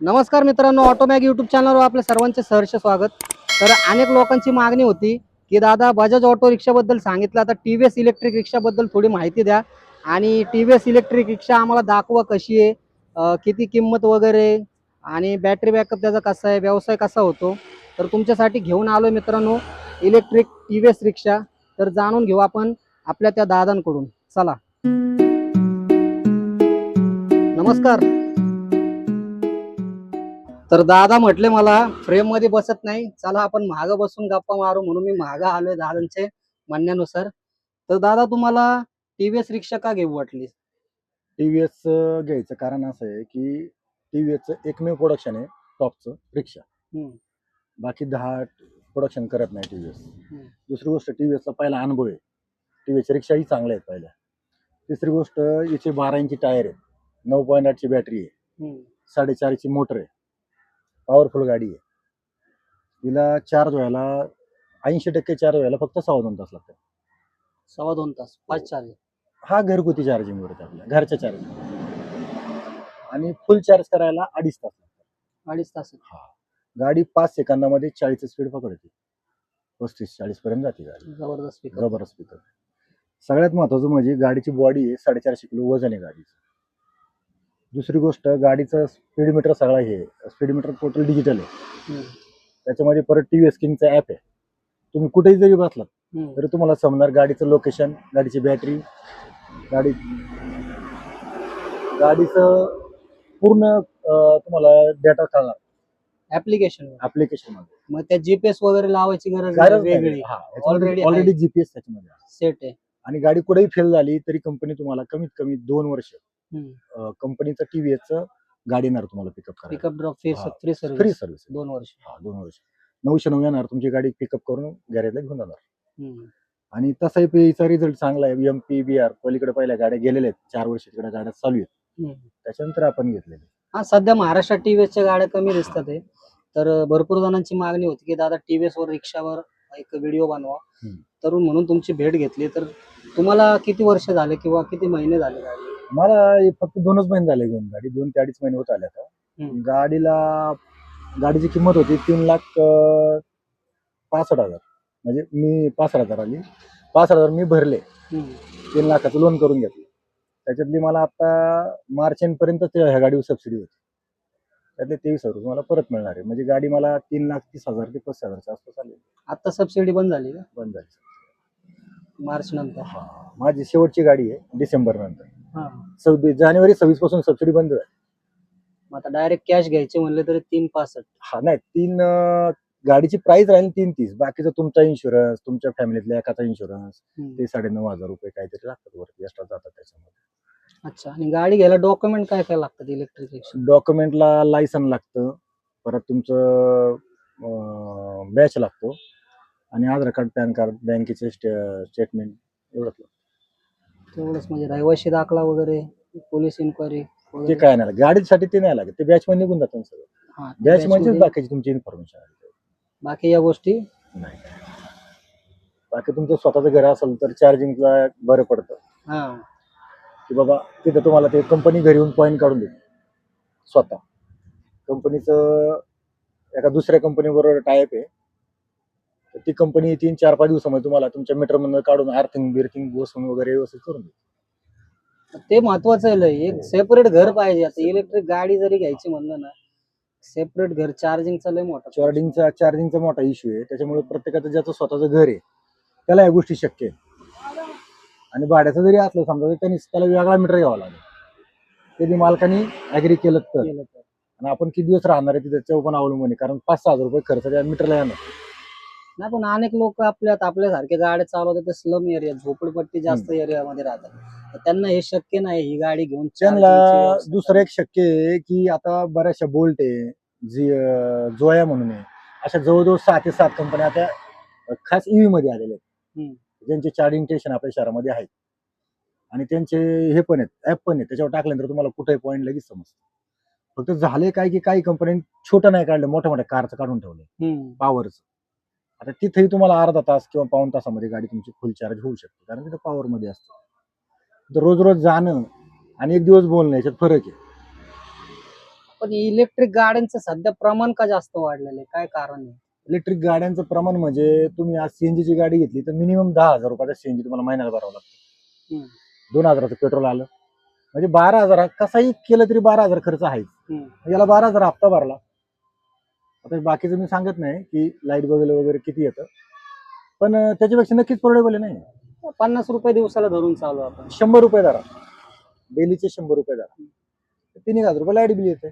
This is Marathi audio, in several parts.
नमस्कार मित्रांनो, ऑटोमॅग यूट्यूब चॅनलवर आपल्या सर्वांचे सहर्ष स्वागत. तर अनेक लोकांची मागणी होती की दादा बजाज ऑटो रिक्षाबद्दल सांगितलं, आता टी व्ही एस इलेक्ट्रिक रिक्षाबद्दल थोडी माहिती द्या आणि टी व्ही एस इलेक्ट्रिक रिक्षा आम्हाला दाखवा कशी आहे, किती किंमत वगैरे आणि बॅटरी बॅकअप त्याचा कसा आहे, व्यवसाय कसा होतो. तर तुमच्यासाठी घेऊन आलो मित्रांनो इलेक्ट्रिक टी व्ही एस रिक्षा. तर जाणून घेऊ आपण आपल्या त्या दादांकडून. चला. नमस्कार. तर दादा म्हटले मला फ्रेम मध्ये बसत नाही, चला आपण महाग बसून गप्पा मारू, म्हणून मी महाग आलोय दादांचे म्हणण्यानुसार. तर दादा तुम्हाला टीव्हीएस रिक्षा का घेऊ वाटली? टीव्हीएस घ्यायचं कारण असं आहे की टीव्हीएसचं एकमेव प्रोडक्शन आहे टॉपचं रिक्षा. हम्म, बाकी 10 प्रोडक्शन करत नाही टीव्हीएस. हम्म, दुसरी गोष्ट टीव्हीएसचा पहिला अनुभव आहे. टीव्हीएसच्या रिक्षाही चांगल्या आहेत पहिल्या. तिसरी गोष्ट याचे 12 इंची टायर आहेत, 9.8ची बॅटरी आहे, हम्म. 4.5ची मोटर आहे, पॉवरफुल गाडी आहे. तिला चार्ज व्हायला 80% चार्ज व्हायला फक्त 2.25 तास लागतात. 2.25 तास फास्ट चार्ज? हा घरगुती चार्जिंग वरती आपल्या घरच्या चार्जिंग. आणि फुल चार्ज करायला 2.5 तास लागतात. 2.5 तास? हा, गाडी 5 सेकंदामध्ये 40 स्पीड पकडते, 35-40 पर्यंत जाते गाडी. जबरदस्त पिकअप. जबरदस्त पिकअप. सगळ्यात महत्वाचं म्हणजे गाडीची बॉडी आहे, 450 किलो वजन आहे गाडीचं. दुसरी गोष्ट गाडीचं स्पीड मीटर सगळा हे स्पीड मीटर टोटल डिजिटल आहे. त्याच्यामध्ये परत टीव्हीएस किंगचं ॲप आहे. तुम्ही कुठेही जरी बसलात तरी तुम्हाला समजणार गाडीचं लोकेशन, गाडीची बॅटरी, गाडीचं पूर्ण तुम्हाला डेटा कळणार ऍप्लिकेशन मध्ये. मग त्या जीपीएस वगैरे लावायची गरज वेगळी? ऑलरेडी जीपीएस त्याच्यामध्ये सेट आहे. आणि गाडी कुठेही फेल झाली तरी कंपनी तुम्हाला कमीत कमी 2 वर्ष कंपनीचं टीव्हीएसचं गाडी येणार तुम्हाला पिकअप करायला. Pickup drop free free service 2 वर्ष. 2 वर्ष 909 येणार तुमची गाडी पिकअप करून गॅरेजला घेऊन जाणार. आणि तसाही पेचा रिझल्ट चांगला आहे. एमपी बीआर पलीकडे पहिल्या गाड्या गेलेल्या आहेत, 4 वर्ष तिकडे गाड्या चालू आहेत, त्याच्यानंतर आपण घेतलेले. हा, सध्या महाराष्ट्रात टीव्हीएसच्या गाड्या कमी दिसतात आहे. तर भरपूर जणांची मागणी होती की दादा टीव्हीएस वर रिक्षावर एक व्हिडिओ बनवा. तर म्हणून तुमची भेट घेतली. तर तुम्हाला किती वर्ष झाले किंवा किती महिने झाले गाडी? मला फक्त 2च महिने झाले घेऊन गाडी, 2 ते 2.5 महिने होत आले आता. गाडीची किंमत होती 3,65,000. म्हणजे मी 65,000 आली, 65,000 मी भरले, 3 लाखाचं लोन करून घेतलं. त्याच्यातली मला आता मार्च एंड पर्यंत ह्या गाडीवर सबसिडी होती. त्यातले 23,000 मला परत मिळणार आहे. म्हणजे गाडी मला 3,30,000 ते 35,000च्या आसपास आली. आता सबसिडी बंद झाली का? बंद झाली मार्च नंतर? माझी शेवटची गाडी आहे डिसेंबर नंतर. 26 जानेवारी 26 पासून सबसिडी बंद झाली. आता डायरेक्ट कॅश घ्यायचे म्हणले तरी 3,65. नाही, गाडीची प्राइस राहील 3,30. बाकीचं तुमचा इन्शुरन्स, तुमच्या फॅमिलीतल्या एकाचा इन्शुरन्स, ते 9,500 रुपये काहीतरी लागतात, वरती एक्स्ट्रा जातात त्याच्यामध्ये. अच्छा. आणि गाडी घ्यायला डॉक्युमेंट काय काय लागतात इलेक्ट्रिक रिक्षा? डॉक्युमेंटला लायसन लागतं, परत तुमचं बॅच लागतो आणि आधार कार्ड, पॅन कार्ड, बँकेचे स्टेटमेंट एवढंच लागतं. तेवढंच? म्हणजे रहिवाशी दाखला वगैरे, पोलीस इन्क्वायरी ते काय नाही, गाडीसाठी ते नाही लागत, ते बॅच मध्ये निघून जातं सगळं. बॅच म्हणजे बाकीची तुमची इन्फॉर्मेशन आहे, बाकी या गोष्टी नाही. बाकी तुमचं स्वतःचं घर असेल तर चार्जिंगला बरं पडतं की बाबा तिथं तुम्हाला ते कंपनी घरी येऊन पॉईंट काढून देते. स्वतः कंपनीचं एका दुसऱ्या कंपनीबरोबर टायप आहे, तर ती कंपनी 3-4-5 दिवसामध्ये तुम्हाला तुमच्या मीटरमधून काढून आर्थिंग बिर्थिंग बसवून वगैरे व्यवस्थित करून देते. ते महत्वाचं आहे. एक सेपरेट घर पाहिजे. आता इलेक्ट्रिक गाडी जरी घ्यायची म्हणलं ना, सेपरेट घर, चार्जिंगचा लय मोठा चार्जिंगचा मोठा इश्यू आहे. त्याच्यामुळे प्रत्येकाचं ज्याचं स्वतःचं घर आहे त्याला या गोष्टी शक्य आहे. आणि भाड्याचं जरी असलं समजा तर त्याला वेगळा मीटर घ्यावा लागेल, ते बी मालकाने ऍग्री केलं तर. आणि आपण किती दिवस राहणार आहे त्याच्यावर पण अवलंबून आहे, कारण 5,000-6,000 रुपये खर्च त्या मीटरला येणार नाही. पण अनेक लोक आपल्यासारख्या गाड्या चालवतात ते स्लम एरिया, झोपडपट्टी जास्त एरियामध्ये राहतात, तर त्यांना हे शक्य नाही ही गाडी घेऊन. त्यांना दुसरं एक शक्य आहे की आता बऱ्याचशा बोल्ट आहे, जोया म्हणून आहे, अशा जवळजवळ 6 ते 7 कंपन्या आता खास ईव्ही मध्ये आलेल्या आहेत, ज्यांचे चार्जिंग स्टेशन आपल्या शहरामध्ये आहेत. आणि त्यांचे हे पण आहेत, ऍप पण आहेत, त्याच्यावर टाकल्यानंतर तुम्हाला कुठे पॉईंट लगेच समजतं. फक्त झाले काय की काही कंपन्यांनी छोटं नाही काढलं, मोठ्या मोठ्या कारचं काढून ठेवलं पॉवरचं. आता तिथेही तुम्हाला अर्धा तास किंवा पाऊण तासामध्ये गाडी तुमची फुल चार्ज होऊ शकते, कारण तिथं पॉवर मध्ये असतं. तर रोज रोज जाणं आणि एक दिवस बोलणं याच्यात फरक आहे. पण इलेक्ट्रिक गाड्यांचं सध्या प्रमाण का जास्त वाढलेलं आहे, काय कारण आहे? इलेक्ट्रिक गाड्यांचं प्रमाण म्हणजे तुम्ही आज सीएनजी ची गाडी घेतली तर मिनिमम 10,000 रुपयाचा सीएनजी तुम्हाला महिन्याला भरावं लागतं. हम्म. 2,000चं पेट्रोल आलं म्हणजे 12,000, कसाही केलं तरी 12,000 खर्च आहेच. याला 12,000 हप्ता भरला. आता बाकीचं मी सांगत नाही की लाईट बिल वगैरे किती येतं, पण त्याच्यापेक्षा नक्कीच परवडेबल नाही. 50 रुपये दिवसाला धरून चालू आपण. 100 रुपये धरा, डेलीचे 100 रुपये धरा, 3,000 रुपये लाईट बिल येते.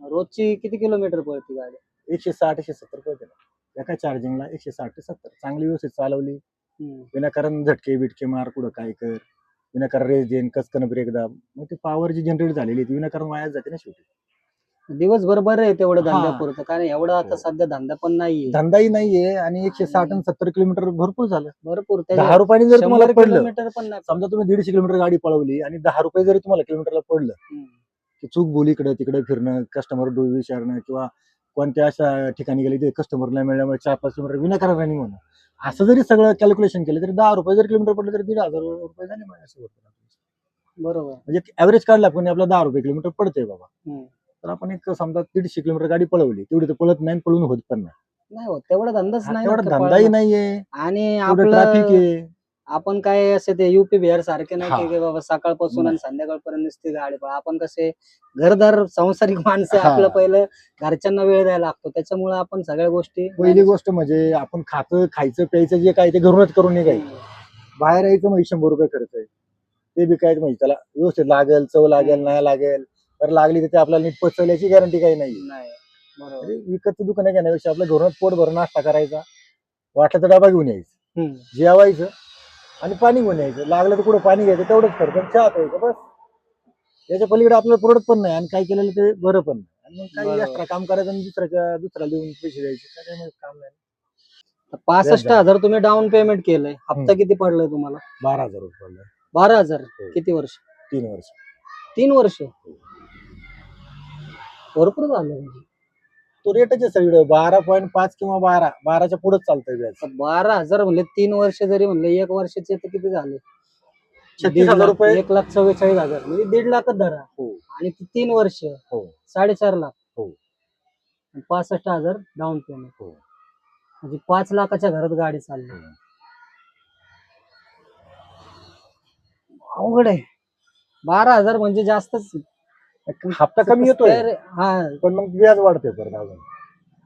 रोजची किती किलोमीटर पळते गाडी? 160-170 रुपये दिला एका चार्जिंगला. 160 ते 70 चांगली व्यवस्थित चालवली, विनाकारण झटके बिटके मार कुठं काय कर, विनाकारण रेस देन कचकन ब्रेक दाब, मग ती पॉवर जी जनरेट झालेली ती विनाकारण वायाच जाते ना शेवटी. दिवसभर बरं आहे तेवढं हा. धंद्यापुरतं, कारण एवढं आता हो. सध्या धंदा पण नाहीये. धंदाही नाहीये आणि 160 आणि 70 किलोमीटर भरपूर झालं. भरपूर 10 रुपयाने जर तुम्हाला 100 पडलं, किलोमीटर पण नाही. समजा तुम्ही 150 किलोमीटर गाडी पळवली आणि 10 रुपये जरी तुम्हाला किलोमीटरला पडलं, की चूक बोली इकडे तिकडे फिरणं, कस्टमर विचारणं किंवा कोणत्या अशा ठिकाणी गेले तिथे कस्टमर नाही मिळाल्यामुळे 4-5 किलोमीटर विनाकारण रनिंग होणं, असं जरी सगळं कॅल्क्युलेशन केलं तरी 10 रुपये जर किलोमीटर पडलं तरी 1,500 रुपये झाले असं होतं. बरोबर. म्हणजे ऍव्हरेज काढला पण आपला 10 रुपये किलोमीटर पडतंय बाबा. तर आपण एक समजा 150 किलोमीटर गाडी पळवली, तेवढी तर पळत नाही, पळून होत पण नाही होत तेवढा धंदाच नाही. तेवढा ना धंदाही पळणं. नाहीये आणि ट्रॅफिक आपलं आहे. आपण काय असे ते युपी बिहार सारखे नाही हा. की बाबा सकाळपासून नाही. आणि संध्याकाळपर्यंत नुसती गाडी पळा. आपण कसे घरदार संसारिक माणसं, हा. आपलं पहिलं घरच्यांना वेळ द्यायला लागतो, त्याच्यामुळे आपण सगळ्या गोष्टी पहिली गोष्ट म्हणजे आपण खायचं प्यायचं जे काय ते घरूनच करून निघायचं. बाहेर यायचं म्हणजे 100 रुपये खर्च आहे, ते बी काय म्हणजे त्याला व्यवस्थित लागेल, चव लागेल, नाही लागेल, तर लागली तर ते आपल्याला नीट पचवल्याची गॅरंटी काही नाही. बरोबर. विकतचं दुकान घेण्यापेक्षा आपल्या घरूनच पोट भरून नाश्ता करायचा, वाटलं तर डबा घेऊन यायचं, जेवायचं आणि पाणी घेऊन यायचं. लागलं तर कुठं पाणी घ्यायचं, तेवढंच खर्च, चहा प्यायचं बस. याच्या पलीकडे आपल्याला परवडत पण नाही आणि काय केलेलं ते बरं पण नाही. आणि मग काही बरोबर. एक्स्ट्रा काम करायचं आणि दुसऱ्याला देऊन पैसे द्यायचे, काय म्हणजे काम नाही. 65,000 तुम्ही डाऊन पेमेंट केलंय, हप्ता किती पडलाय तुम्हाला? 12,000 रुपये पडले. 12,000. हो. किती वर्ष? 3 वर्ष. 3 वर्ष. भरपूर झालं म्हणजे. तो रेटच आहे सगळीकडे 12.5 किंवा 12च्या पुढेच चालतंय व्याज. 12,000 म्हणले 3 वर्ष जरी म्हणले, 1 वर्षाचे तर किती झाले? 36,000 रुपये. 1,44,000 म्हणजे 1.5 लाखच धरा. हो. आणि 3 वर्ष हो. 4.5 लाख. हो. 65,000 डाऊन पेमेंट. हो. म्हणजे 5 लाखाच्या घरात गाडी चालली. अवघड आहे. 12,000 म्हणजे जास्तच. हप्ता कमी येतोय हा. पण मग व्याज वाढतोय परत अजून.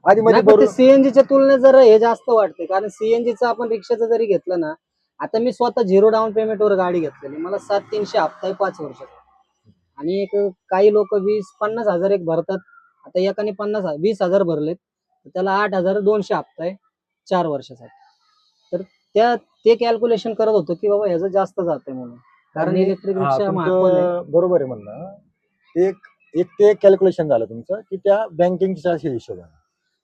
आधी मध्ये सीएनजीच्या तुलनेत जरा हे जास्त वाटते, कारण सीएनजीचं आपण रिक्षाचं जरी घेतलं ना, आता मी स्वतः 0 डाऊन पेमेंट वर गाडी घेतलेली, मला 7,300 हप्ता आहे 5 वर्षाचा. आणि एक काही लोक 20-50,000 एक भरतात. आता एकाने 20,000 भरलेत, त्याला 8,200 हप्ता आहे 4 वर्षासाठी. तर ते कॅल्क्युलेशन करत होतो की बाबा ह्याचं जास्त जाते म्हणून, कारण इलेक्ट्रिक रिक्षा महाग पण आहे. बरोबर आहे म्हणणं. ते कॅल्क्युलेशन झालं तुमचं की त्या बँकिंगच्या हिशोबाने.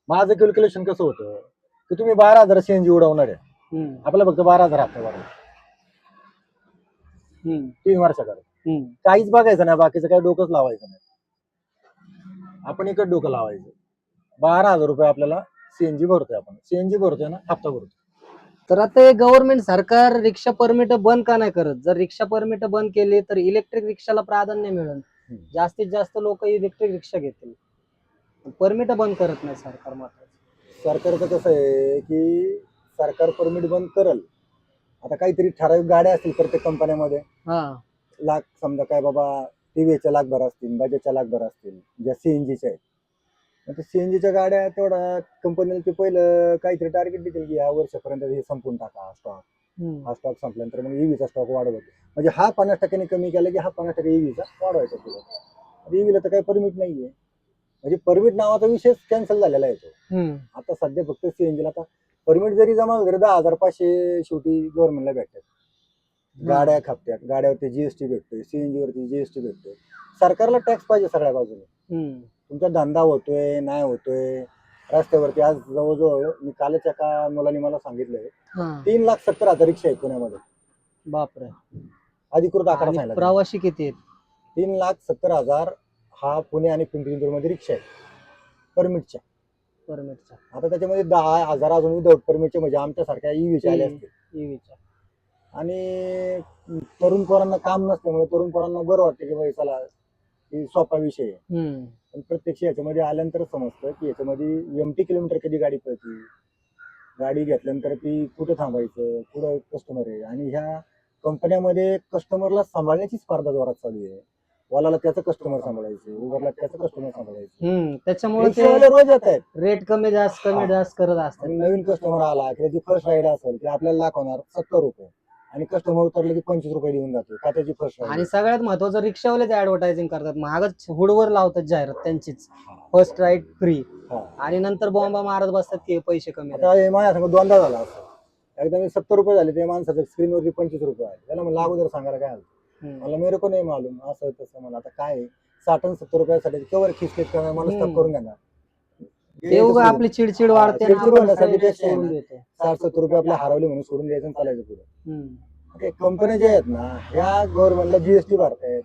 माझं कॅल्क्युलेशन कसं होतं की तुम्ही 12,000 सीएनजी उडवणार आहे, आपल्याला फक्त 12,000 हप्ता भरायचा 3 वर्षाकडे. काहीच बघायचं नाही, बाकीचं काही डोकंच लावायचं नाही. आपण एकच डोकं लावायचं, 12,000 रुपये आपल्याला सीएनजी भरतोय, आपण सीएनजी भरतोय ना, हप्ता भरतोय. तर आता हे गव्हर्नमेंट सरकार रिक्षा परमिट बंद का नाही करत? जर रिक्षा परमिट बंद केली तर इलेक्ट्रिक रिक्षाला प्राधान्य मिळेल, जास्तीत जास्त लोक इलेक्ट्रिक रिक्षा घेतील. परमिट बंद करत नाही सरकार. मात्र सरकारचं कसं आहे की सरकार परमिट बंद करल. आता काहीतरी ठराविक गाड्या असतील प्रत्येक कंपन्यामध्ये, लाख समजा काय बाबा टीव्हीच्या लाखभर असतील, बजाजच्या लाखभर असतील, ज्या सीएनजीच्या आहेत. मग सीएनजीच्या गाड्या तेवढा कंपनीला ते पहिलं काहीतरी टार्गेट देतील की या वर्षापर्यंत हे संपून टाका स्टॉक. हा स्टॉक संपल्यानंतर मग ईव्हीचा स्टॉक वाढवतो, म्हणजे हा 50% कमी केला की हा 50% ईव्हीचा वाढवायचा पुढे. ईव्हीला तर काही परमिट नाहीये, म्हणजे परमिट नावाचा विषय कॅन्सल झालेला आहे तो. आता सध्या फक्त सीएनजीला आता परमिट जरी जमा झालं तरी 10,500 शेवटी गव्हर्नमेंटला भेटतात. गाड्या खपत्यात, गाड्यावरती जीएसटी भेटतोय, सीएनजी वरती जीएसटी भेटतोय. सरकारला टॅक्स पाहिजे सगळ्या बाजूने. तुमचा धंदा होतोय नाही होतोय. रस्त्यावरती आज जवळजवळ मी कालच एका मुलाने मला सांगितलंय 3,70,000 रिक्षा आहेत पुण्यामध्ये. बापरे. अधिकृत आकडा सांगितला. प्रवासी किती आहेत? 3,70,000 हा पुणे आणि पिंपरी चिंचवड मध्ये रिक्षा आहेत परमिटच्या. आता त्याच्यामध्ये 10,000 अजून विदाउट परमिटचे, म्हणजे आमच्यासारख्या ईव्हीच्या आले असतील. आणि तरुण पोरांना काम नसल्यामुळे तरुण पोरांना बरं वाटतं की बाई चला ही सोपा विषय आहे. हम्म. पण प्रत्यक्ष याच्यामध्ये आल्यानंतर समजतं की याच्यामध्ये एमटी किलोमीटर कधी गाडी पळते, गाडी घेतल्यानंतर ती कुठं थांबायचं, कुठं कस्टमर आहे, आणि ह्या कंपन्यामध्ये कस्टमरला सांभाळण्याची स्पर्धा जोरात चालू आहे. ओलाला त्याचं कस्टमर सांभाळायचं, उबरला त्याचं कस्टमर सांभाळायचं. त्याच्यामुळे ते रिक्षावाले रोज येत आहेत. रेट कमी जास्त करत असतात. आणि नवीन कस्टमर आला की त्याची फर्स्ट राईड असेल की आपल्याला दाखवणार 70 रुपये, आणि कस्टमर उतरले की 25 रुपये देऊन जातो का त्याची फर्स्ट आणि राईड. सगळ्यात महत्वाचं रिक्षावालेच ऍडव्हर्टायझिंग करतात, महागच हुडवर लावतात जाहिरात त्यांचीच, फर्स्ट राईड फ्री, आणि नंतर बॉम्बा मारत बसतात की पैसे कमी आता हे माझ्या संग दोनदा झाला असं. एकदा मी 70 रुपये झाले, ते माणसाच्या स्क्रीनवरती 25 रुपये आले. त्याला म्हणलं अगोदर सांगायला काय आलं, मला मेरे को नाही मालूम असं तसं. मला आता काय 60 आणि 70 रुपयासाठी केवळ खिचखिच करणार माणूस तर करून घेणार. ते उगा आपली चिडचिड वाढते आणि चिडचिड आपण होण्यासाठी ते सोडून देतो. 60-70 रुपये आपल्या हरवले म्हणून सोडून द्यायचं आणि चालायचं पुढे. कंपन्या ज्या आहेत ना, ह्या गव्हर्नमेंटला जीएसटी भरतायत.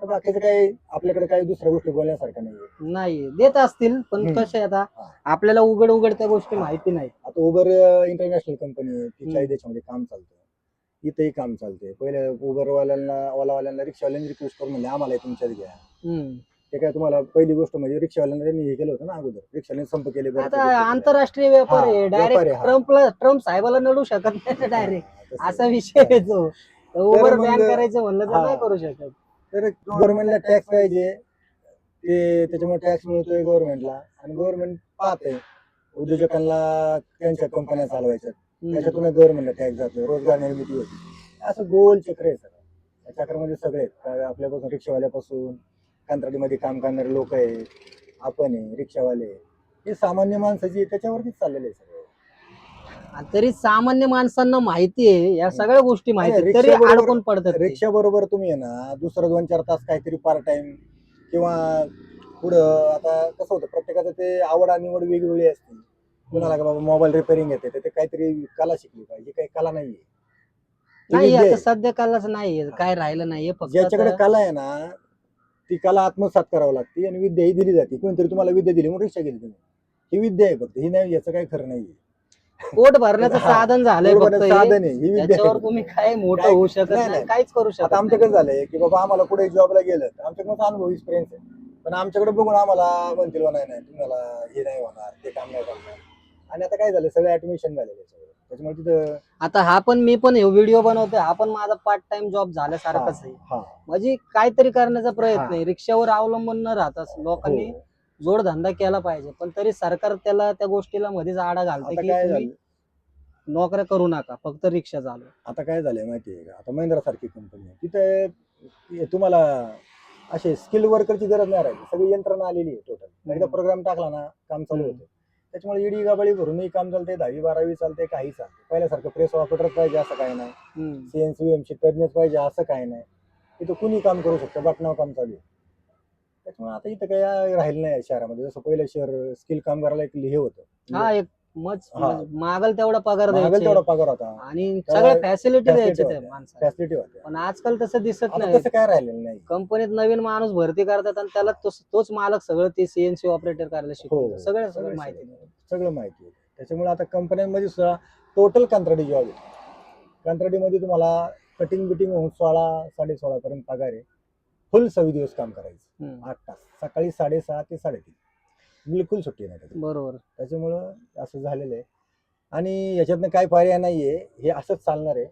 आता बाकीचं काही आपल्याकडे काही दुसऱ्या गोष्टी बोलण्यासारख्या नाही, देत असतील, पण कसं आहे आता आपल्याला उघड त्या गोष्टी माहिती नाही. आता उबर इंटरनॅशनल कंपनी आहे, तिच्या देशामध्ये काम चालतं, इथेही काम चालते. पहिले उबरवाल्यांना, ओलावाल्यांना, रिक्षावाल्यांनी रिक्वेस्ट करून म्हणजे आम्हाला तुमच्यात घ्या. ते काय तुम्हाला पहिली गोष्ट म्हणजे रिक्षावाल्यांना त्यांनी हे केलं होतं ना अगोदर, रिक्षाने संप केले. आता आंतरराष्ट्रीय व्यापार आहे, डायरेक्ट ट्रम्प साहेबाला नडू शकत नाही डायरेक्ट, असा विषय आहे तो. उबर बॅन करायचं म्हणलं तर नाही करू शकत. तर गव्हर्नमेंटला टॅक्स पाहिजे, ते त्याच्यामुळे टॅक्स मिळतोय गव्हर्नमेंटला, आणि गव्हर्नमेंट पाहते उद्योजकांना त्यांच्या कंपन्या चालवायच्या, त्याच्यातून गव्हर्नमेंटला टॅक्स जातोय, रोजगार निर्मिती होती. असं गोल चक्र आहे सगळं. त्या चक्रामध्ये सगळे आहेत, आपल्यापासून रिक्षावाल्यापासून कंत्राटीमध्ये काम करणारे लोक आहे, आपण आहे, रिक्षावाले, हे सामान्य माणसाची त्याच्यावरतीच चाललेले आहे सगळं. तरी सामान्य माणसांना माहिती आहे या सगळ्या गोष्टी, माहिती तरी अडकून पडतात. रिक्षा बरोबर तुम्ही आहे ना दुसरं 2-4 तास काहीतरी पार्ट टाइम किंवा पुढं. आता कसं होतं, प्रत्येकाचं ते आवड आणि निवड वेगवेगळी असते. कुणाला का बाबा मोबाईल रिपेअरिंग येते, तर ते काहीतरी कला शिकली पाहिजे. काही कला नाहीये, नाही आता सध्या कलाच नाहीये, काय राहिलं नाहीये. फक्त ज्याच्याकडे कला आहे ना, ती कला आत्मसात करावी लागते, आणि विद्या ही दिली जाते. कोणतरी तुम्हाला विद्या दिली म्हणून रिक्षा गेली तुम्ही, ही विद्या आहे फक्त, ही नाही, याचं काही खरं नाहीये. पोट भरण्याचं साधन झालंय फक्त, साधन आहे ही विद्या. त्याच्यावर तुम्ही काय मोठं होऊ शकत नाही, काहीच करू शकत. आता आमच्याकडे झालंय की बाबा आम्हाला कुठे जॉबला गेलं तर आमच्याकडे अनुभव एक्सपिरियन्स आहे, पण आमच्याकडे बघून आम्हाला म्हणतील नाही तुम्हाला हे नाही होणार, ते काम नाही करणार. आणि आता काय झालं, सगळं ऑटोमेशन झालेलं आहे. त्याच्यामुळे तिथं आता मी पण व्हिडिओ बनवतोय, हा पण माझा पार्ट टाइम जॉब झाल्यासारखाच आहे. म्हणजे काहीतरी करण्याचा प्रयत्न आहे, रिक्षावर अवलंबून न राहता लोकांनी जोडधंदा केला पाहिजे. पण तरी सरकार त्याला त्या गोष्टीला मध्येच आडा घालते की तुम्ही नोकऱ्या करू नका, फक्त रिक्षा चालू. आता काय झालंय माहितीये का, आता महिंद्रा सारखी कंपनी तिथे तुम्हाला असे स्किल वर्करची गरज नाही राहिली, सगळी यंत्रणा आलेली आहे टोटल. एकदा प्रोग्राम टाकला ना काम चालू होतं. त्याच्यामुळे ईडी गाबाळी भरूनही काम चालते, 10वी-12वी चालते, काही चालते. पहिल्यासारखं प्रेस ऑपरेटर पाहिजे असं काही नाही, CNC तज्ञच पाहिजे असं काही नाही. तिथं कुणी काम करू शकतं, बटनावर काम चालू आहे. त्याच्यामुळे आता इथं काही राहिलं नाही शहरामध्ये. जसं पहिलं शहर स्किल कामगाराला एक हे होतं, एक मागल तेवढा पगार होता आणि सगळ्या फॅसिलिटी फॅसिलिटी होत्या. पण आजकाल तसं दिसत नाही, तसं काय राहिलेलं नाही. कंपनीत नवीन माणूस भरती करतात आणि त्याला तोच मालक सगळं ते CNC ऑपरेटर करायला शिकवतो, सगळं माहिती. त्याच्यामुळे आता कंपन्यांमध्ये सुद्धा टोटल कंत्राटी जॉब आहे. कंत्राटीमध्ये तुम्हाला कटिंग बिटिंग होऊन 16-16.5 पर्यंत पगार आहे. फुल 6 दिवस काम करायचं, 8 तास, सकाळी 6:30 ते 3:30, बिलकुल सुट्टी नाही. बरोबर. त्याच्यामुळं असं झालेलं आहे, आणि याच्यातनं काय पर्याय नाहीये, हे असंच चालणार आहे.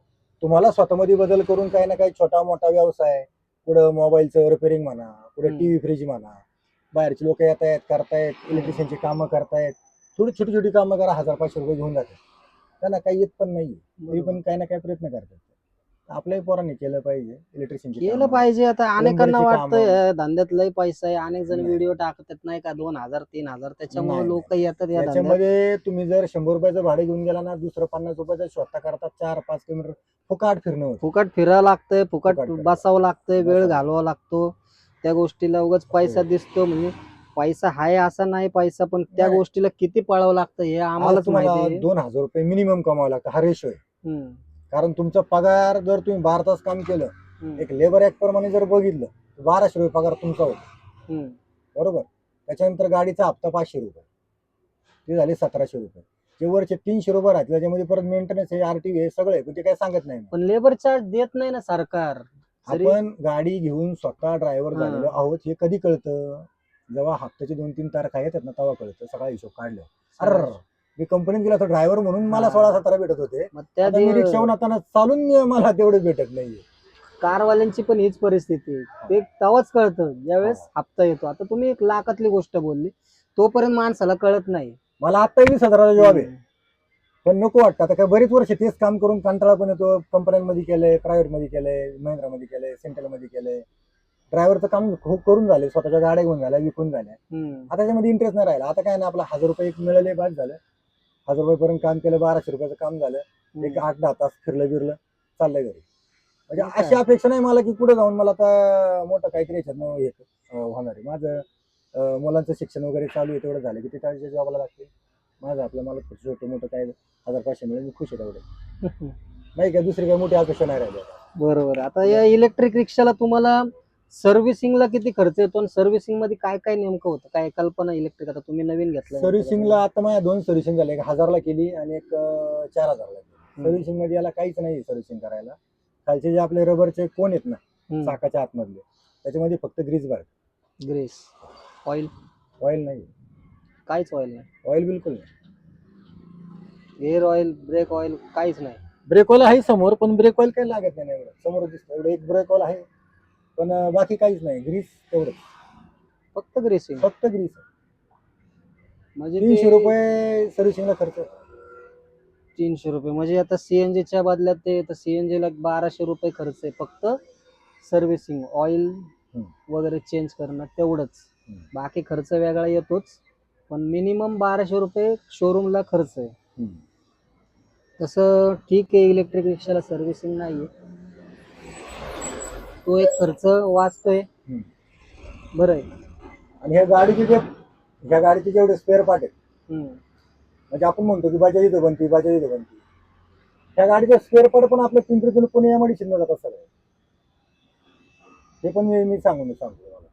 तुम्हाला स्वतःमध्ये बदल करून काही ना काही छोटा मोठा व्यवसाय, पुढं मोबाईलचं रिपेअरिंग म्हणा, पुढे टीव्ही फ्रीज म्हणा, बाहेरचे लोक येत आहेत, करतायत, इलेक्ट्रिशियनची कामं करतायत, थोडी छोटी छोटी कामं करा, 1000-500 रुपये घेऊन जातात. त्यांना काही येत पण नाही, तरी पण काही ना काही प्रयत्न करतात. आपल्याही पोरांनी केलं पाहिजे, इलेक्ट्रिशियन केलं पाहिजे. आता अनेकांना वाटतं धंद्यात लय पैसा आहे, अनेक जण व्हिडिओ टाकतात नाही का, 2000-3000, त्याच्यामुळे लोक येतात. याच्यामध्ये तुम्ही जर 100 रुपयाचं भाडे घेऊन गेला ना, दुसरं 50 रुपयाचा स्वतः करतात, 4-5 किलोमीटर फुकाट फिरणं, फुकट फिरावं लागतंय, फुकट बसावं लागतंय, वेळ घालवावा लागतो त्या गोष्टीला. उगाच पैसा दिसतो म्हणजे पैसा हाय असा नाही पैसा, पण त्या गोष्टीला किती पळावं लागतं हे आम्हालाच माहिती. 2000 रुपये मिनिमम कमावं लागतं, हा रेशो आहे. कारण तुमचा पगार जर तुम्ही 12 तास काम केलं, एक लेबर ऍक्ट प्रमाणे जर बघितलं, 1200 रुपये पगार तुमचा होतो, बरोबर. त्याच्यानंतर गाडीचा हप्ता 500 रुपये, ते झाले 1700 रुपये. जे वरचे 300 रुपये राहतील त्याच्यामध्ये परत मेंटेनन्स आहे, RTO हे सगळे, पण ते काय सांगत नाही. पण लेबर चार्ज देत नाही ना सरकार, जरी आपण गाडी घेऊन स्वतः ड्रायव्हर हा. झालेलो आहोत हे कधी कळतं, जेव्हा हप्त्याची 2-3 तारखा येतात ना तेव्हा कळतं. सगळा हिशोब काढलं अर मी कंपनीत गेला तर ड्रायव्हर म्हणून मला हा. 16-17 भेटत होते. मग त्या आता मी रिक्षाहून आता चालून मला तेवढे भेटत नाहीये. कारवाल्यांची पण हीच परिस्थिती आहे. ते तेव्हाच कळतं ज्यावेळेस हा. हप्ता येतो. आता तुम्ही 1,00,000तली गोष्ट बोलली, तोपर्यंत माणसाला कळत नाही. मला आता 20,000चा जॉब आहे, हम्म. पण नको वाटतं. आता काय बरीच वर्ष तेच काम करून कंटाळा पण येतो. कंपन्यांमध्ये केलंय, प्रायव्हेट मध्ये केलंय, महिंद्रामध्ये केलंय, सेंट्रल मध्ये केलंय. ड्रायव्हरचं काम खूप करून झाले, स्वतःच्या गाड्या घेऊन झाल्या, विकून झाल्या. हम्म. आता त्याच्यामध्ये इंटरेस्ट नाही राहिला. आता काय ना, आपला 1,000 रुपये एक मिळाले बाद झालं. 1,000 रुपयेपर्यंत काम केलं, 1,200 रुपयाचं काम झालं, एक 8-10 तास फिरलं बिरलं, चाललंय घरी. म्हणजे मग काय? अशी अपेक्षा नाही मला की पुढे जाऊन मला आता मोठं काहीतरी याच्यात हे होणार आहे. माझं मुलांचं शिक्षण वगैरे चालू आहे, तेवढं झालं की ते त्याच्या जॉबला लागते. माझं आपलं मला छोटं मोठं काय 1,000-500 मिळेल, मी खुश आहे तेवढे. नाही का दुसरी काही मोठी अपेक्षा नाही राहिली. बरोबर. आता या इलेक्ट्रिक रिक्षाला तुम्हाला सर्व्हिसिंगला किती खर्च येतो आणि सर्व्हिसिंग मध्ये काय काय नेमकं होतं? काय कल्पना इलेक्ट्रिक आता तुम्ही नवीन घेतलं सर्व्हिसिंगला आता माझ्या 2 सर्व्हिसिंग झाले, एक 1,000ला केली आणि एक 4,000ला केली. सर्व्हिसिंग मध्ये याला काहीच नाही सर्व्हिसिंग करायला. खालचे जे आपले रबरचे कोण आहेत ना चाकाच्या आतमधले, त्याच्यामध्ये फक्त ग्रीस बार, ग्रेस, ऑइल ऑइल नाही, काहीच ऑइल नाही, ऑइल बिलकुल नाही. एअर ऑइल, ब्रेक ऑइल काहीच नाही. ब्रेक ऑइल आहे समोर, पण ब्रेक ऑइल काही लागत नाही एवढं. समोर दिसतं एवढं एक ब्रेक ऑइल आहे, पण बाकी काहीच नाही. ग्रीस तेवढं, फक्त ग्रेसिंग, फक्त ग्रीस. म्हणजे 300 रुपये सर्व्हिसिंगला खर्च. 300 रुपये म्हणजे आता सीएनजीच्या बदल्यात ते सीएनजी ला 1,200 रुपये खर्च आहे फक्त सर्व्हिसिंग, ऑइल वगैरे चेंज करणं तेवढंच. बाकी खर्च वेगळा येतोच, पण मिनिमम 1,200 रुपये शोरूमला खर्च आहे. तसं ठीक आहे, इलेक्ट्रिक रिक्षाला सर्व्हिसिंग नाहीये, तो एक खर्च वाचतोय. बरं आहे. आणि ह्या गाडीचे जेवढे स्पेअर पार्ट आहेत, म्हणजे आपण म्हणतो की बजाज इथं बनती, बजाज इथं बनती, ह्या गाडीचे स्पेअर पार्ट पण आपल्या पिंपरीतून पुणे या मेडिसिनला जातात सगळे. ते पण मी सांगतो मला.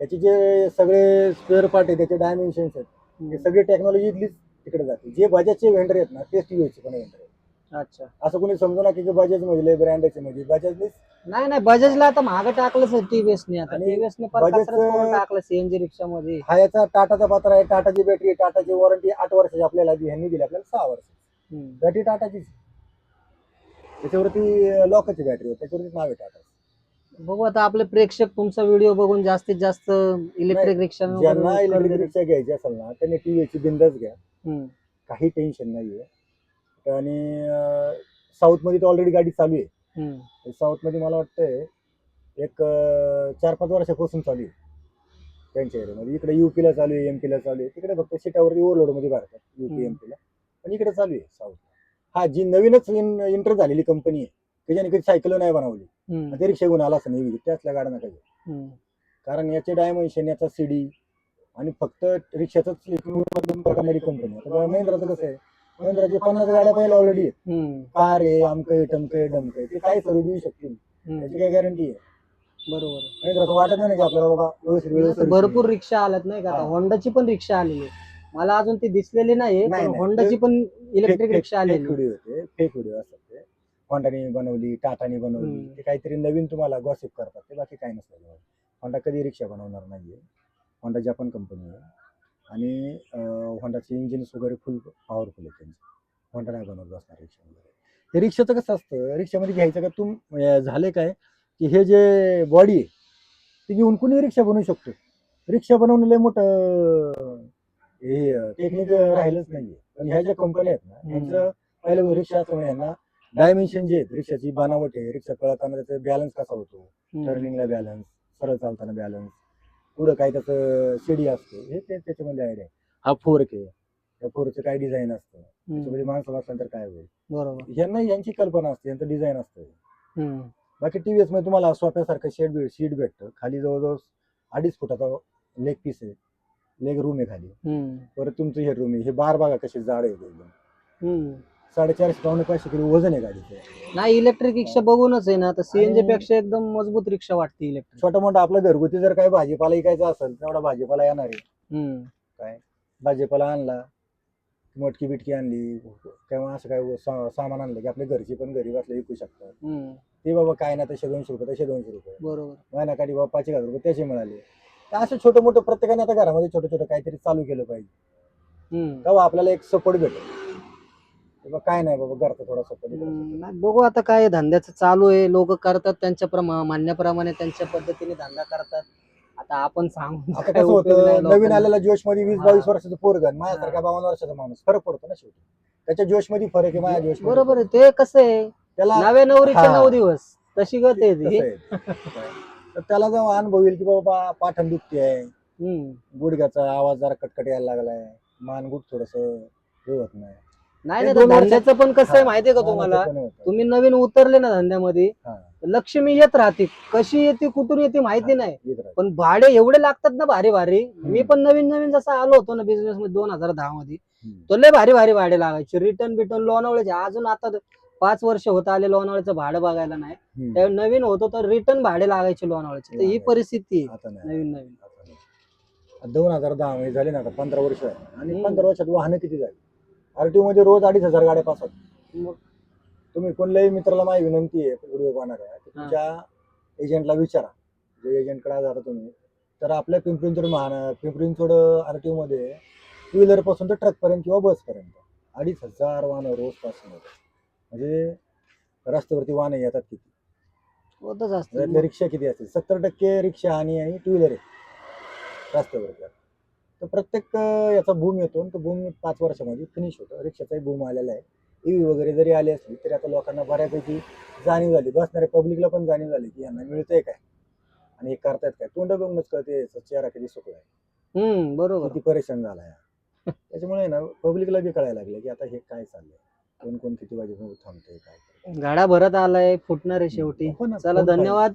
त्याचे जे सगळे स्पेअर पार्ट आहे, त्याचे डायमेन्शन्स आहेत, हे सगळी टेक्नॉलॉजी इथलीच तिकडे जाते. जे बजाजचे व्हेंडर आहेत ना, तेच टीव्हीएसचे पण व्हेंडर आहेत. अच्छा, असं कोणी समजू नका की बजाज मध्ये ब्रँडेचे म्हणजे बजाजनेच. नाही बजाजला आता महाग टाकलंच टीव्हीएसने. आता आणि टीव्हीएसने बजाजचं टाकलं सीएनजी रिक्षा मध्ये. हा याचा टाटाचा पात्र आहे, टाटाची बॅटरी, टाटाची वॉरंटी 8 वर्षाची आपल्याला ह्यांनी दिली, आपल्याला 6 वर्ष. बॅटरी टाटाचीच, त्याच्यावरती लॉकची बॅटरी होती, त्याच्यावरती नाव आहे टाटा. बघू आता आपले प्रेक्षक तुमचा व्हिडिओ बघून जास्तीत जास्त इलेक्ट्रिक रिक्षा ज्यांना इलेक्ट्रिक रिक्षा घ्यायची असेल ना, त्यांनी टीव्हीएसची बिंदास घ्या, काही टेन्शन नाहीये. आणि साऊथ मध्ये तर ऑलरेडी गाडी चालू आहे. साऊथ मध्ये मला वाटतंय एक 4-5 वर्षापासून चालू आहे त्यांच्या एरियामध्ये. इकडे युपीला चालू आहे, एमपीला चालू आहे. तिकडे फक्त सीटावरती ओव्हरलोड मध्ये भरतात युपी एमपीला, पण इकडे चालू आहे साऊथ. हा जी नवीनच इंटर झालेली कंपनी आहे, त्याच्याने कधी सायकल नाही बनवली, ते रिक्षा घेऊन आला असं नाही, त्यातल्या गाड्या नका घेऊ. कारण याचे डायमेन्शन, याचा सीडी आणि फक्त रिक्षाच प्रकारची कंपनी. आता महिंद्राचं कसं आहे, महिंद्राचे 50 गाड्या पहिल्या ऑलरेडी आहेत. कार आहे, अमकय टमकय डमकय, ते काय सर्व्हिस देऊ शकतील, त्याची काय गॅरंटी आहे? बरोबर. महिंद्राचं वाटत नाही की आपल्याला बाबा भरपूर रिक्षा आल्यात नाही का. आता होंडाची पण रिक्षा आलेली आहे, मला अजून ती दिसलेली नाही, पण होंडाची पण इलेक्ट्रिक रिक्षा आलेली. फेक व्हिडिओ असतात ते. होंडाने बनवली, टाटाने बनवली, ते काहीतरी नवीन तुम्हाला गॉसिप करतात, ते बाकी काय नसतं. होंडा कधी रिक्षा बनवणार नाहीये. होंडा जपान कंपनी आहे आणि होंडाचे इंजिन्स वगैरे फुल पॉवरफुल आहे त्यांचे. होंडा नाही बनवत बसणार रिक्षा वगैरे. हे रिक्षाचं कसं असतं, रिक्षामध्ये घ्यायचं का झाले काय की हे जे बॉडी आहे ती घेऊन कुणी रिक्षा बनवू शकतो. रिक्षा बनवणं लय मोठं हे टेक्निक राहिलंच नाहीये. पण ह्या ज्या कंपन्या आहेत ना, यांचं पहिलं रिक्षा असं यांना डायमेन्शन जे आहेत, रिक्षाची बनावट आहे, रिक्षा पळताना त्याचा बॅलन्स कसा होतो, टर्निंगला बॅलन्स, सरळ चालताना बॅलन्स, पुढं काय त्याचं शिडी असते, हे त्याच्यामध्ये आयडिया. हा फोर्क आहे, त्या फोर्कचं काय डिझाईन असतं, त्याच्यामध्ये माणसं बसल्यानंतर काय होईल, बरोबर, यांना यांची कल्पना असते, यांचं डिझाईन असतं. बाकी टीव्हीएस मध्ये तुम्हाला सोप्यासारखं सीट भेटतं. खाली जवळजवळ 2.5 फुटाचा लेग पीस आहे, लेग रूम आहे खाली. परत तुमचं हे रूम आहे, हे बार बघा कसे जाड आहे एकदम. 450-500 किलो वजन आहे गाडीचं. नाही इलेक्ट्रिक रिक्षा बघूनच आहे ना, आता सीएनजी पेक्षा एकदम मजबूत रिक्षा वाटते इलेक्ट्रिक. छोटा मोठा आपला घरगुती जर काही भाजीपाला विकायचा असेल, तेवढा भाजीपाला येणार आहे. काय भाजीपाला आणला, मटकी बिटकी आणली किंवा असं काय सामान आणलं की आपल्या घरची पण घरी बसल्या विकू शकतात. ते बाबा काय ना तसे 200 रुपये तसे 200 रुपये बरोबर. महिनाकाठी बाबा 5,000 रुपये त्याचे मिळाले. तर असं छोटं मोठं प्रत्येकाने आता घरामध्ये छोटं छोटं काहीतरी चालू केलं पाहिजे. तेव्हा आपल्याला एक सपोर्ट भेटेल. बाबा काय नाही बाबा घरचा थोडा सपोर्ट. नाही, बघू आता काय धंद्याचं चालू आहे. लोक करतात त्यांच्या म्हणण्याप्रमाणे त्यांच्या पद्धतीने धंदा करतात. आता आपण सांगून आता काय कसं उपयोग नाही होतं नवीन लोकांना. आलेला जोश मध्ये 20-22 वर्षाचं पोरगण माझ्यासारखा हा. 52 वर्षाचा माणूस फरक पडतो ना शेवटी. त्याच्या जोश मध्ये फरक आहे माझ्या जोश बरोबर आहे. ते कसं आहे, त्याला नव्या नवरीचे हा. 9 दिवस तशी गत आहे ती. कसं आहे तर त्याला जेव्हा अनुभव येईल की बाबा पाठण दुखते आहे, गुडघ्याचा आवाज जरा कटकट यायला लागलाय, मानगुट थोडस हे होत नाही. नाही ते नाही, 2 वर्षात- धंद्याचं पण कसं आहे हा. माहितीये का हा, तुम्हाला, ते पण होतं. तुम्ही नवीन उतरले ना धंद्यामध्ये, हा. लक्ष्मी येत राहते. कशी येते कुठून येते माहिती नाही, येत राहते. पण भाडे एवढे लागतात ना भारी भारी. मी हम्म. पण नवीन नवीन जसं आलो होतो ना बिझनेस मध्ये 2010 मध्ये, हम्म. तो लय भारी भारी भाडे लागायचे. रिटर्न लोणावळ्याचे अजून आता 5 वर्ष होत आले लोणावळ्याचं भाडं बघायला नाही. हम्म. त्यावेळी नवीन होतो तर रिटर्न भाडे लागायचे लोणावळ्याचे. तर ही लागायचे. परिस्थिती आहे आता नाही नवीन नवीन. 2010 मध्ये झाले ना आता 15 वर्ष आहे. आणि हम्म. 15 वर्षात वाहनं किती झाली. आरटीओ मध्ये रोज 2,500 गाड्या पास होतात. मग तुम्ही कोणत्याही मित्राला माझी विनंती आहे व्हिडिओ पाहणाऱ्या की तुमच्या एजंटला विचारा, जे एजंटकडे जाता तुम्ही, तर आपल्या पिंपरी-चिंचवड आरटीओ मध्ये टू व्हीलर पासून तर ट्रक पर्यंत किंवा बस पर्यंत 2,500 वाहनं रोज पासून होतात. म्हणजे रस्त्यावरती वाहनं येतात किती, होतच असतं. त्यातल्या रिक्षा किती असतील, 70% रिक्षा आणि टू व्हीलर आहे रस्त्यावरती. तर प्रत्येक याचा बूम येतो आणि तो बूम 5 वर्षामध्ये फिनिश होतो. रिक्षाचाही बूम आलेला आहे. ईव्ही वगैरे जरी आली असली तरी आता लोकांना बऱ्यापैकी जाणीव झाली, बसणाऱ्या पब्लिकला पण जाणीव झाली की यांना मिळतंय काय आणि हे करतायत काय. तोंड बघूनच कळते चेहरा किती सुकलाय, बरोबर. किती परेशान झालाय. त्याच्यामुळे ना पब्लिकला बी कळायला लागलं की आता हे काय चाललंय, कोण कोण किती वाजेपर्यंत थांबतोय काय. गाडा भरत आलाय, फुटणार आहे शेवटी. हो ना, चला, कोण काय. धन्यवाद.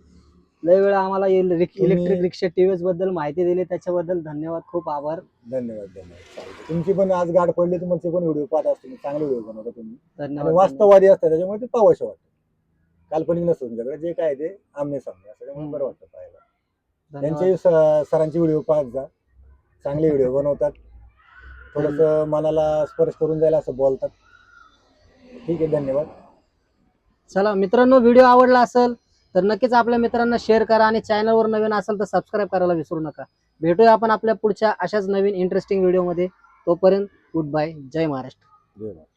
लय वेळा आम्हाला इलेक्ट्रिक तुम्ही- रिक्षा टीव्हीएस बद्दल माहिती दिली, त्याच्याबद्दल धन्यवाद, खूप आभार. धन्यवाद. चालतंय. तुमची पण आज गाड पडली, तुमचे पण व्हिडिओ पाहत असतो, चांगले व्हिडिओ बनवता तुम्ही आणि धन्यवाद. वास्तववादी असतात त्याच्यामुळे ते पाहावंसं वाटतं. काल्पनिक नसतं तुमच्याकडे, जे काय ते आमने सामने असं, त्यामुळे बरं वाटतं पाहायला. धन्यवाद. त्यांचे सरांचे व्हिडिओ पाहत जा, चांगले व्हिडिओ बनवतात. थोडस मनाला स्पर्श करून जायला असं बोलतात. ठीक आहे, धन्यवाद. चला मित्रांनो, व्हिडिओ आवडला असेल तर नक्कीच आपल्या मित्रांना शेअर करा आणि चॅनलवर नवीन असेल तर सबस्क्राईब करायला विसरू नका. भेटूया आपण आपल्या पुढच्या अशाच नवीन इंटरेस्टिंग व्हिडिओमध्ये. तोपर्यंत गुड बाय. जय महाराष्ट्र. जय महाराष्ट्र.